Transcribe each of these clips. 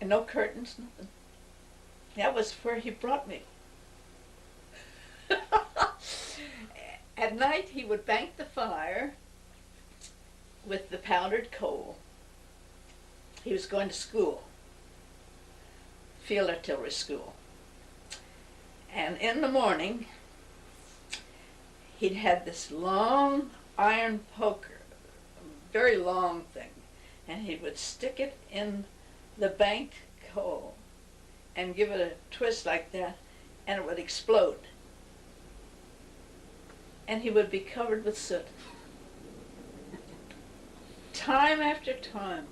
And no curtains, nothing. That was where he brought me. At night he would bank the fire with the powdered coal. He was going to school, field artillery school. And in the morning, he'd had this long iron poker, a very long thing, and he would stick it in the banked coal and give it a twist like that, and it would explode. And he would be covered with soot. Time after time.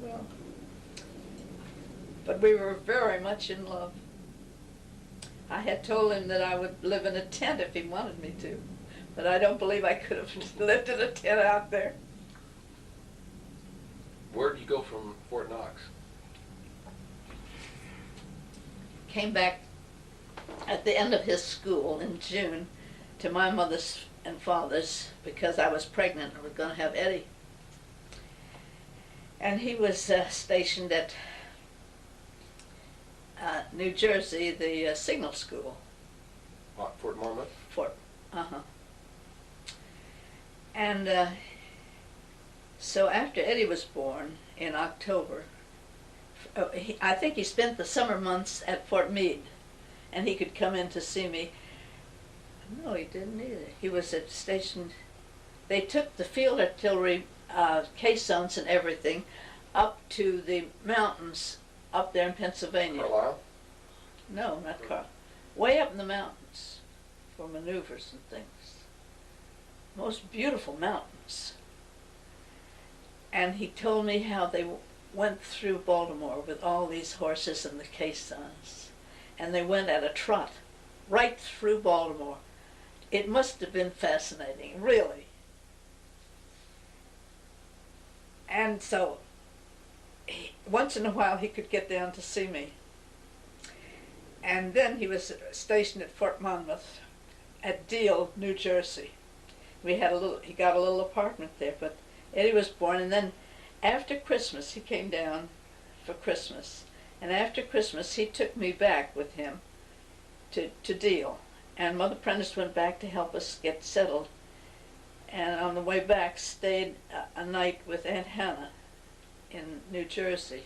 Well, but we were very much in love. I had told him that I would live in a tent if he wanted me to, but I don't believe I could have lived in a tent out there. Where did you go from Fort Knox? Came back at the end of his school in June to my mother's and father's because I was pregnant and was going to have Eddie. And he was stationed at New Jersey, the signal school. Fort Monmouth? Fort, And so after Eddie was born in October, I think he spent the summer months at Fort Meade, and he could come in to see me. No, he didn't either. He was at station. They took the field artillery caissons and everything up to the mountains up there in Pennsylvania. Carlisle? No, not Carlisle. Way up in the mountains for maneuvers and things. Most beautiful mountains. And he told me how they went through Baltimore with all these horses and the caissons. And they went at a trot right through Baltimore. It must have been fascinating, really. And so, once in a while he could get down to see me. And then he was stationed at Fort Monmouth at Deal, New Jersey. He got a little apartment there, but Eddie was born, and then after Christmas, he came down for Christmas. And after Christmas, he took me back with him to Deal. And Mother Prentiss went back to help us get settled. And on the way back, stayed a night with Aunt Hannah in New Jersey.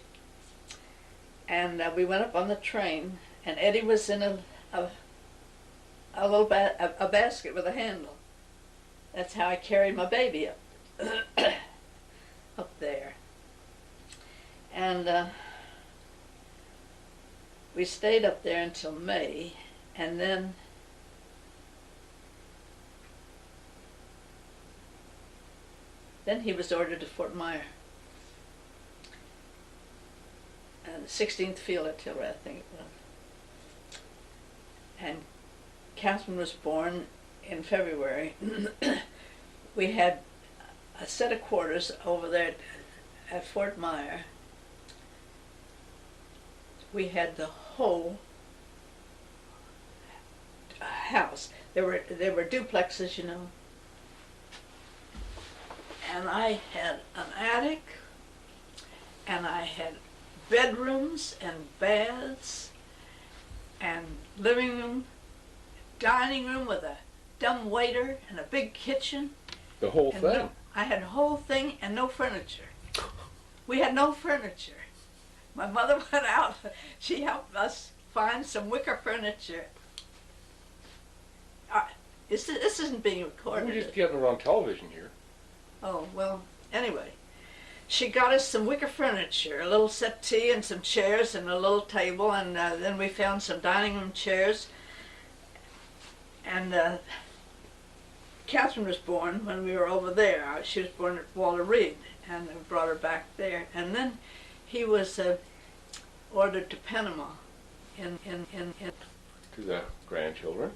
And we went up on the train, and Eddie was in a little basket with a handle. That's how I carried my baby up. Up there. And we stayed up there until May, and then he was ordered to Fort Meyer. The 16th Field Artillery, I think it was. And Catherine was born in February. We had a set of quarters over there at Fort Meyer. We had the whole house. There were duplexes, you know. And I had an attic, and I had bedrooms and baths, and living room, dining room with a dumb waiter, and a big kitchen. The whole thing? I had the whole thing and no furniture. We had no furniture. My mother went out. She helped us find some wicker furniture. This isn't being recorded. We just get it on television here. Oh, well, anyway. She got us some wicker furniture, a little settee and some chairs and a little table, and then we found some dining room chairs. And Catherine was born when we were over there. She was born at Walter Reed, and we brought her back there. And then he was ordered to Panama. To the grandchildren?